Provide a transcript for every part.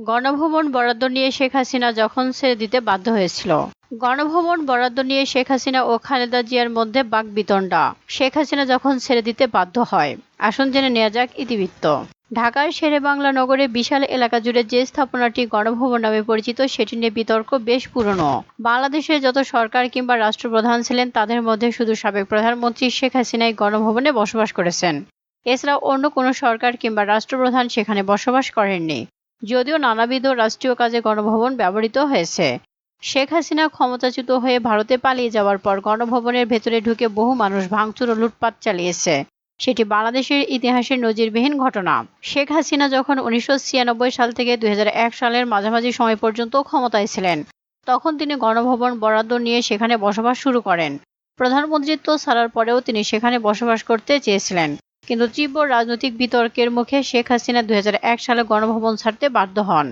গণভবন বরাদ্দ নিয়ে শেখ হাসিনা যখন ছেড়ে দিতে বাধ্য হয়েছিল। গণভবন বরাদ্দ নিয়ে শেখ হাসিনা ও খালেদা জিয়ার মধ্যে বাকবিতণ্ডা। শেখ হাসিনা যখন ছেড়ে দিতে বাধ্য হয়। আসুন জেনে নেওয়া যাক ইতিবৃত্ত। ঢাকার শেরেবাংলা নগরে বিশাল এলাকা জুড়ে যে স্থাপনাটি গণভবন নামে পরিচিত সেটি নিয়ে বিতর্ক বেশ পুরনো। বাংলাদেশে যত সরকার কিংবা রাষ্ট্রপ্রধান ছিলেন তাদের মধ্যে শুধু সাবেক প্রধানমন্ত্রী শেখ হাসিনাই গণভবনে বসবাস করেছেন। এছাড়া অন্য কোনো সরকার কিংবা রাষ্ট্রপ্রধান সেখানে বসবাস করেননি। যদিও নানাবিধ রাষ্ট্রীয় কাজে গণভবন ব্যবহৃত হয়েছে। শেখ হাসিনা ক্ষমতাচ্যুত হয়ে ভারতে পালিয়ে যাওয়ার পর গণভবনের ভেতরে ঢুকে বহু মানুষ ভাঙচুর ও লুটপাট চালিয়েছে। সেটি বাংলাদেশের ইতিহাসের নজিরবিহীন ঘটনা। শেখ হাসিনা যখন 1996 সাল থেকে 2001 সালের মাঝামাঝি সময় পর্যন্ত ক্ষমতায় ছিলেন, তখন তিনি গণভবন বরাদ্দ নিয়ে সেখানে বসবাস শুরু করেন। প্রধানমন্ত্রিত্ব ছাড়ার পরেও তিনি সেখানে বসবাস করতে চেয়েছিলেন, কিন্তু তীব্র রাজনৈতিক বিতর্কের মুখে শেখ হাসিনা 2001 সালে গণভবন ছাড়তে বাধ্য হন।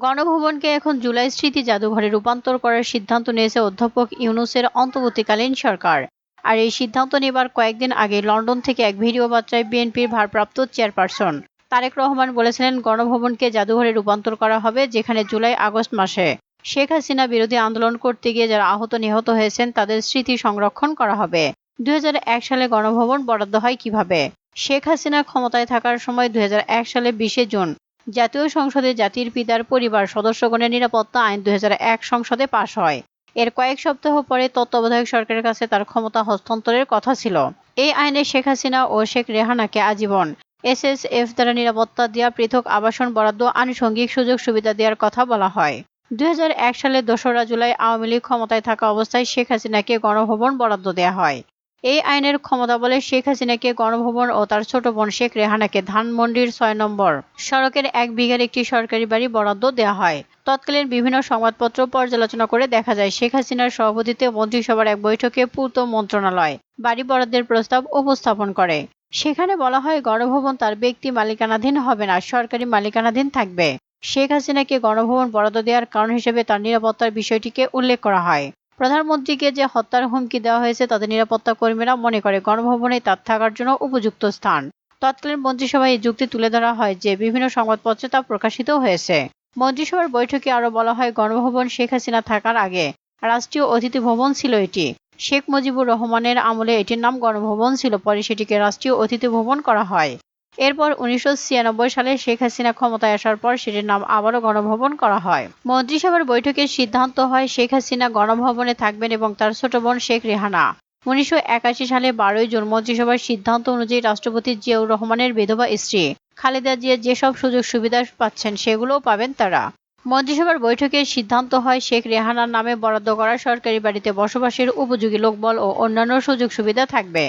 গণভবনকে এখন জুলাই স্মৃতি জাদুঘরে রূপান্তর করার সিদ্ধান্ত নিয়েছে অধ্যাপক ইউনূসের অন্তর্বর্তীকালীন সরকার। আর এই সিদ্ধান্ত নেবার কয়েকদিন আগে লন্ডন থেকে এক ভিডিও বার্তায় বিএনপির ভারপ্রাপ্ত চেয়ারপারসন তারেক রহমান বলেছিলেন, গণভবনকে জাদুঘরে রূপান্তর করা হবে, যেখানে জুলাই আগস্ট মাসে শেখ হাসিনা বিরোধী আন্দোলন করতে গিয়ে যারা আহত নিহত হয়েছেন তাদের স্মৃতি সংরক্ষণ করা হবে। 2001 সালে গণভবন বরাদ্দ হয় কিভাবে? শেখ হাসিনা ক্ষমতায় থাকার সময় 2001 সালে 20 জুন জাতীয় সংসদে জাতির পিতার পরিবার সদস্যগণের নিরাপত্তা আইন 2001 সংসদে পাশ হয়। এর কয়েক সপ্তাহ পরে তত্ত্বাবধায়ক সরকারের কাছে তার ক্ষমতা হস্তান্তরের কথা ছিল। এই আইনে শেখ হাসিনা ও শেখ রেহানাকে আজীবন এসএসএফ দ্বারা নিরাপত্তা দেওয়া, পৃথক আবাসন বরাদ্দ, আনুষঙ্গিক সুযোগ সুবিধা দেওয়ার কথা বলা হয়। 2001 সালের 2রা জুলাই আওয়ামী লীগ ক্ষমতায় থাকা অবস্থায় শেখ হাসিনাকে গণভবন বরাদ্দ দেওয়া হয়। এই আইনের ক্ষমতা বলে শেখ হাসিনাকে গণভবন ও তার ছোট বোন শেখ রেহানাকে ধানমন্ডির 6 নম্বর সড়কের 1 বিঘার একটি সরকারি বাড়ি বরাদ্দ দেওয়া হয়। তৎকালীন বিভিন্ন সংবাদপত্র পর্যালোচনা করে দেখা যায়, শেখ হাসিনার সভাপতিত্বে মন্ত্রিসভার এক বৈঠকে পূর্ত মন্ত্রণালয় বাড়ি বরাদ্দের প্রস্তাব উপস্থাপন করে। সেখানে বলা হয়, গণভবন তার ব্যক্তি মালিকানাধীন হবে না, সরকারি মালিকানাধীন থাকবে। শেখ হাসিনাকে গণভবন বরাদ্দ দেওয়ার কারণ হিসেবে তার নিরাপত্তার বিষয়টিকে উল্লেখ করা হয়। প্রধানমন্ত্রীকে যে হত্যার হুমকি দেওয়া হয়েছে তাদের নিরাপত্তা কর্মীরা মনে করে গণভবনে তার থাকার জন্য উপযুক্ত স্থান। তৎকালীন মন্ত্রিসভায় এই যুক্তি তুলে ধরা হয়, যে বিভিন্ন সংবাদপত্রে তা প্রকাশিত হয়েছে। মন্ত্রিসভার বৈঠকে আরো বলা হয়, গণভবন শেখ হাসিনা থাকার আগে রাষ্ট্রীয় অতিথি ভবন ছিল এটি। শেখ মুজিবুর রহমানের আমলে এটির নাম গণভবন ছিল, পরে সেটিকে রাষ্ট্রীয় অতিথি ভবন করা হয়। এরপর 1996 সালে শেখ হাসিনা ক্ষমতায় আসার পর সেটির নাম আবারও গণভবন করা হয়। মন্ত্রিসভার বৈঠকের সিদ্ধান্ত হয় শেখ হাসিনা গণভবনে থাকবেন এবং তার ছোট বোন শেখ রেহানা। 1981 সালে 12 জুন মন্ত্রিসভার সিদ্ধান্ত অনুযায়ী রাষ্ট্রপতি জিয়াউর রহমানের বিধবা স্ত্রী খালেদা জিয়া যেসব সুযোগ সুবিধা পাচ্ছেন সেগুলোও পাবেন তারা। মন্ত্রিসভার বৈঠকের সিদ্ধান্ত হয় শেখ রেহানার নামে বরাদ্দ করা সরকারি বাড়িতে বসবাসের উপযোগী লোকবল ও অন্যান্য সুযোগ সুবিধা থাকবে।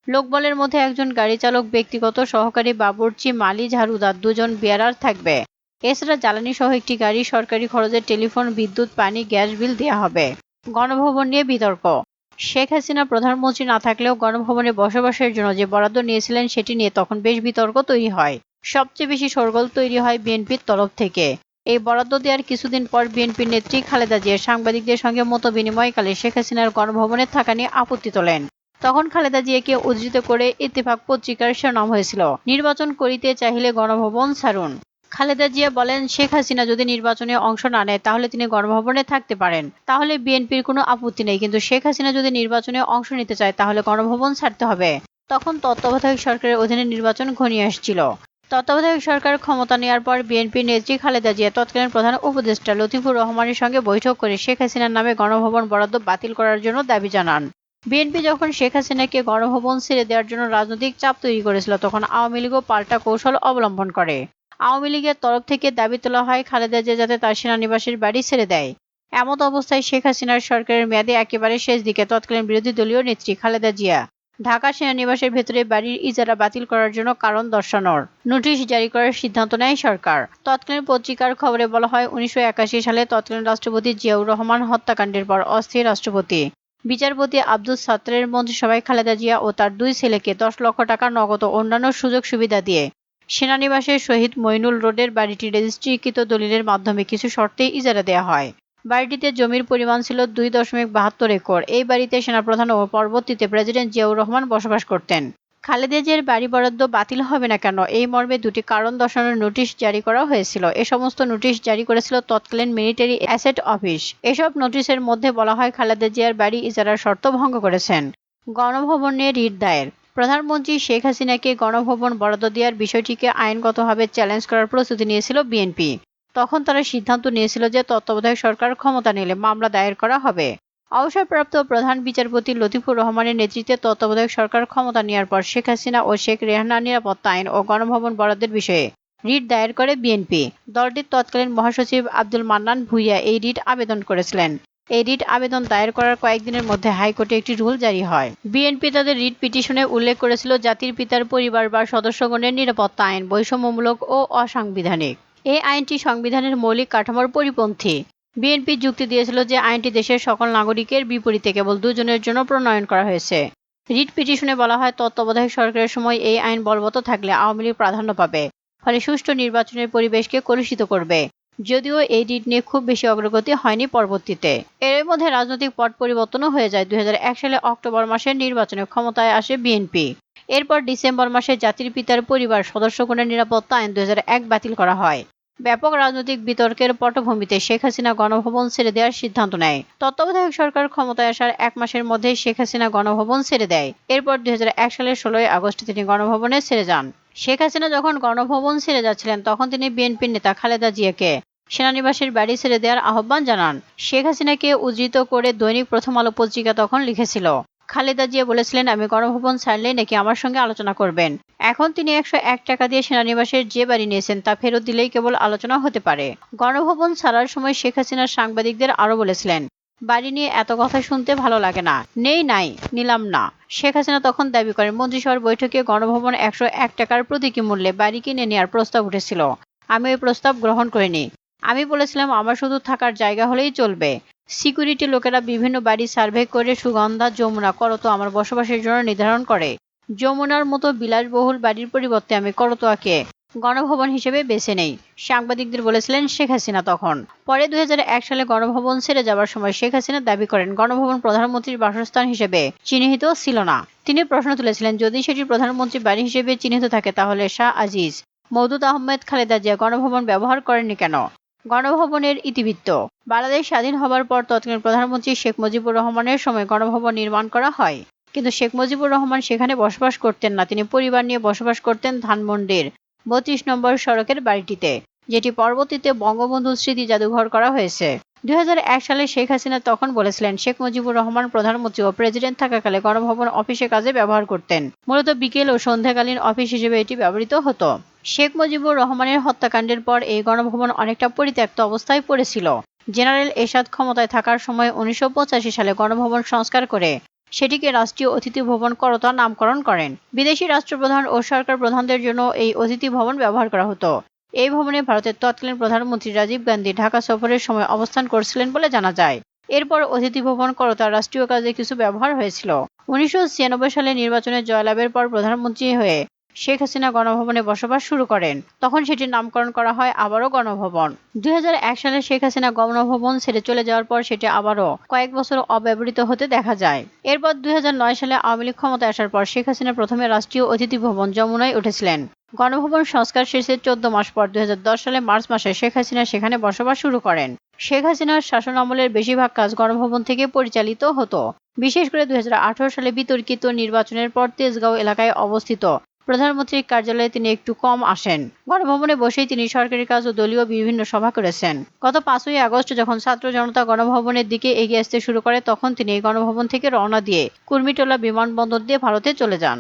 লোকবলের মধ্যে একজন গাড়ি চালক, ব্যক্তিগত সহকারী, বাবুর্চি, মালি, ঝাড়ুদার, 2 জন বেয়ারার থাকবে। এছাড়া জ্বালানি সহ একটি গাড়ি, সরকারি খরচে টেলিফোন, বিদ্যুৎ, পানি, গ্যাস বিল দেওয়া হবে। গণভবন নিয়ে বিতর্ক। শেখ হাসিনা প্রধানমন্ত্রী না থাকলেও গণভবনে বসবাসের জন্য যে বরাদ্দ নিয়েছিলেন সেটি নিয়ে তখন বেশ বিতর্ক তৈরি হয়। সবচেয়ে বেশি শোরগোল তৈরি হয় বিএনপির তরফ থেকে। এই বরাদ্দ দেওয়ার কিছুদিন পর বিএনপির নেত্রী খালেদা জিয়া সাংবাদিকদের সঙ্গে মত বিনিময়কালে শেখ হাসিনার গণভবনে থাকা নিয়ে আপত্তি তোলেন। তখন খালেদা জিয়াকে উদ্ধৃত করে ইত্তেফাক পত্রিকার শিরোনাম হয়েছিল, নির্বাচন করিতে চাহিলে গণভবন ছাড়ুন। খালেদা জিয়া বলেন, শেখ হাসিনা যদি নির্বাচনে অংশ না নেয় তাহলে তিনি গণভবনে থাকতে পারেন, তাহলে বিএনপির কোনো আপত্তি নেই, কিন্তু শেখ হাসিনা যদি নির্বাচনে অংশ নিতে চায় তাহলে গণভবন ছাড়তে হবে। তখন তত্ত্বাবধায়ক সরকারের অধীনে নির্বাচন ঘনিয়ে আসছিল। তত্ত্বাবধায়ক সরকার ক্ষমতা নেওয়ার পর বিএনপির নেত্রী খালেদা জিয়া তৎকালীন প্রধান উপদেষ্টা লতিফুর রহমানের সঙ্গে বৈঠক করে শেখ হাসিনার নামে গণভবন বরাদ্দ বাতিল করার জন্য দাবি জানান। বিএনপি যখন শেখ হাসিনাকে গণভবন ছেড়ে দেওয়ার জন্য রাজনৈতিক চাপ তৈরি করেছিল, তখন আওয়ামী লীগও পাল্টা কৌশল অবলম্বন করে। আওয়ামী লীগের তরফ থেকে দাবি তোলা হয় খালেদা জিয়া যাতে তার সেনানিবাসের বাড়ি ছেড়ে দেয়। এমত অবস্থায় শেখ হাসিনার সরকারের মেয়াদে একেবারে শেষ দিকে তৎকালীন বিরোধী দলীয় নেত্রী খালেদা জিয়া ঢাকা সেনানিবাসের ভেতরে বাড়ির ইজারা বাতিল করার জন্য কারণ দর্শানোর নোটিশ জারি করার সিদ্ধান্ত নেয় সরকার। তৎকালীন পত্রিকার খবরে বলা হয়, 1981 সালে তৎকালীন রাষ্ট্রপতি জিয়াউর রহমান হত্যাকাণ্ডের পর অস্থির রাষ্ট্রপতি বিচারপতি আব্দুস সাত্তারের মন্ত্রিসভায় খালেদা জিয়া ও তার 2 ছেলেকে 10 লক্ষ টাকা নগদ ও অন্যান্য সুযোগ সুবিধা দিয়ে সেনানিবাসের শহীদ মইনুল রোডের বাড়িটি রেজিস্ট্রিকৃত দলিলের মাধ্যমে কিছু শর্তে ইজারা দেওয়া হয়। বাড়িটিতে জমির পরিমাণ ছিল 2.72 একর। এই বাড়িতে সেনাপ্রধান ও পরবর্তীতে প্রেসিডেন্ট জিয়াউর রহমান বসবাস করতেন। খালেদা জিয়ার বাড়ি বরাদ্দ বাতিল হবে না কেন, এই মর্মে দুটি কারণ দর্শানোর নোটিশ জারি করা হয়েছিল। এ সমস্ত নোটিশ জারি করেছিল তৎকালীন মিলিটারি অ্যাসেট অফিস। এসব নোটিশের মধ্যে বলা হয় খালেদা জিয়ার বাড়ি ইজারার শর্ত ভঙ্গ করেছেন। গণভবনে রিট দায়ের। প্রধানমন্ত্রী শেখ হাসিনাকে গণভবন বরাদ্দ দেওয়ার বিষয়টিকে আইনগতভাবে চ্যালেঞ্জ করার প্রস্তুতি নিয়েছিল বিএনপি। তখন তারা সিদ্ধান্ত নিয়েছিল যে তত্ত্বাবধায়ক সরকার ক্ষমতা নিলে মামলা দায়ের করা হবে। অবসরপ্রাপ্ত প্রধান বিচারপতি লতিফুর রহমানের নেতৃত্বে তত্ত্বাবধায়ক সরকার ক্ষমতা নেওয়ার পর শেখ হাসিনা ও শেখ রেহানার নিরাপত্তা আইন ও গণভবন বরাদ্দের বিষয়ে রিট দায়ের করে বিএনপি। দলটির তৎকালীন মহাসচিব আব্দুল মান্নান ভূঁইয়া এই রিট আবেদন করেছিলেন। এই রিট আবেদন দায়ের করার কয়েকদিনের মধ্যে হাইকোর্টে একটি রুল জারি হয়। বিএনপি তাদের রিট পিটিশনে উল্লেখ করেছিল জাতির পিতার পরিবার বা সদস্যগণের নিরাপত্তা আইন বৈষম্যমূলক ও অসাংবিধানিক। এই আইনটি সংবিধানের মৌলিক কাঠামোর পরিপন্থী। বিএনপি যুক্তি দিয়েছিল যে আইনটি দেশের সকল নাগরিকের বিপরীতে কেবল দুজনের জন্য প্রণয়ন করা হয়েছে। রিট পিটিশনে বলা হয় তত্ত্বাবধায়ক সরকারের সময় এই আইন বলবৎ থাকলে আওয়ামী লীগ প্রাধান্য পাবে, ফলে সুষ্ঠু নির্বাচনের পরিবেশকে কলুষিত করবে। যদিও এই রিট নিয়ে খুব বেশি অগ্রগতি হয়নি পরবর্তীতে। এর মধ্যে রাজনৈতিক পট পরিবর্তনও হয়ে যায়। 2001 সালে অক্টোবর মাসের নির্বাচনে ক্ষমতায় আসে বিএনপি। এরপর ডিসেম্বর মাসে জাতির পিতার পরিবার সদস্যগণের নিরাপত্তা আইন 2001 বাতিল করা হয়। ব্যাপক রাজনৈতিক বিতর্কের পটভূমিতে শেখ হাসিনা গণভবন ছেড়ে দেওয়ার সিদ্ধান্ত নেয়। তত্ত্বাবধায়ক সরকার ক্ষমতায় আসার 1 মাসের মধ্যে শেখ হাসিনা গণভবন ছেড়ে দেয়। এরপর 2001 সালের 16 আগস্ট তিনি গণভবনে ছেড়ে যান। শেখ হাসিনা যখন গণভবন ছেড়ে যাচ্ছিলেন তখন তিনি বিএনপির নেতা খালেদা জিয়াকে সেনানিবাসের বাড়ি ছেড়ে দেওয়ার আহ্বান জানান। শেখ হাসিনাকে উদ্ধৃত করে দৈনিক প্রথম আলো পত্রিকা তখন লিখেছিল, খালেদা জিয়া বলেছিলেন আমি গণভবন ছাড়লেই নাকি আমার সঙ্গে আলোচনা করবেন। এখন তিনি 101 টাকা দিয়ে সেনানিবাসের যে বাড়ি নিয়েছেন তা ফেরত দিলেই কেবল আলোচনা হতে পারে। গণভবন ছাড়ার সময় শেখ হাসিনা সাংবাদিকদের আরো বলেছিলেন, বাড়ি নিয়ে এত কথা শুনতে ভালো লাগে না, নেই নাই নিলাম না। শেখ হাসিনা তখন দাবি করেন মন্ত্রিসভার বৈঠকে গণভবন 101 টাকার প্রতীকী মূল্যে বাড়ি কিনে নেওয়ার প্রস্তাব উঠেছিল। আমি ওই প্রস্তাব গ্রহণ করিনি। আমি বলেছিলাম আমার শুধু থাকার জায়গা হলেই চলবে। সিকিউরিটি লোকেরা বিভিন্ন বাড়ি সার্ভে করে সুগন্ধা, যমুনা, করতো আমার বসবাসের জন্য নির্ধারণ করে। যমুনার মতো বিলাসবহুল বাড়ির পরিবর্তে আমি করতোয়াকে গণভবন হিসেবে বেছে নেই, সাংবাদিকদের বলেছিলেন শেখ হাসিনা তখন। পরে 2001 সালে গণভবন ছেড়ে যাওয়ার সময় শেখ হাসিনা দাবি করেন গণভবন প্রধানমন্ত্রীর বাসস্থান হিসেবে চিহ্নিত ছিল না। তিনি প্রশ্ন তুলেছিলেন যদি সেটি প্রধানমন্ত্রীর বাড়ি হিসেবে চিহ্নিত থাকে তাহলে শাহ আজিজ, মওদুদ আহমেদ, খালেদা জিয়া গণভবন ব্যবহার করেননি কেন? গণভবনের ইতিবৃত্ত। বাংলাদেশ স্বাধীন হবার পর তৎকালীন প্রধানমন্ত্রী শেখ মুজিবুর রহমানের সময় গণভবন নির্মাণ করা হয়, কিন্তু শেখ মুজিবুর রহমান সেখানে বসবাস করতেন না। তিনি পরিবার নিয়ে বসবাস করতেন ধানমন্ডির 32 নম্বর সড়কের বাড়িটিতে, যেটি পরবর্তীতে বঙ্গবন্ধু স্মৃতি জাদুঘর করা হয়েছে। 2001 সালে শেখ হাসিনা তখন বলেছিলেন শেখ মুজিবুর রহমান প্রধানমন্ত্রী ও প্রেসিডেন্ট থাকাকালে গণভবন অফিসে কাজে ব্যবহার করতেন। মূলত বিকেল ও সন্ধ্যাকালীন অফিস হিসেবে এটি ব্যবহৃত হতো। শেখ মুজিবুর রহমানের হত্যাকাণ্ডের পর এই গণভবন অনেকটা পরিত্যক্ত অবস্থায় পড়েছিল। জেনারেল এরশাদ ক্ষমতায় থাকার সময় 1985 সালে গণভবন সংস্কার করে সেটিকে রাষ্ট্রীয় অতিথি ভবন করতোয়া নামকরণ করেন। বিদেশি রাষ্ট্রপ্রধান ও সরকার প্রধানদের জন্য এই অতিথি ভবন ব্যবহার করা হতো। এই ভবনে ভারতের তৎকালীন প্রধানমন্ত্রী রাজীব গান্ধী ঢাকা সফরের সময় অবস্থান করছিলেন বলে জানা যায়। এরপর অতিথি ভবন করতোয়া রাষ্ট্রীয় কাজে কিছু ব্যবহার হয়েছিল। 1996 সালে নির্বাচনে জয়লাভের পর প্রধানমন্ত্রী হয়ে শেখ হাসিনা গণভবনে বসবাস শুরু করেন। তখন সেটির নামকরণ করা হয় আবারও গণভবন। 2001 সালে শেখ হাসিনা গণভবন ছেড়ে চলে যাওয়ার পর সেটি আবারও কয়েক বছর অব্যবহৃত হতে দেখা যায়। এরপর 2009 সালে আওয়ামী লীগ ক্ষমতায় আসার পর শেখ হাসিনা প্রথমে রাষ্ট্রীয় অতিথি ভবন যমুনায় উঠেছিলেন। গণভবন সংস্কার শেষে 14 মাস পর 2010 সালে মার্চ মাসে শেখ হাসিনা সেখানে বসবাস শুরু করেন। শেখ হাসিনার শাসন আমলের বেশিরভাগ কাজ গণভবন থেকে পরিচালিত হতো। বিশেষ করে 2018 সালে বিতর্কিত নির্বাচনের পর তেজগাঁও এলাকায় অবস্থিত প্রধানমন্ত্রীর কার্যালয়ে তিনি একটু কম আসেন। গণভবনে বসেই তিনি সরকারি কাজ ও দলীয় বিভিন্ন সভা করেছেন। গত 5ই আগস্ট যখন ছাত্র জনতা গণভবনের দিকে এগিয়ে আসতে শুরু করে তখন তিনি এই গণভবন থেকে রওনা দিয়ে কুর্মিটোলা বিমানবন্দর দিয়ে ভারতে চলে যান।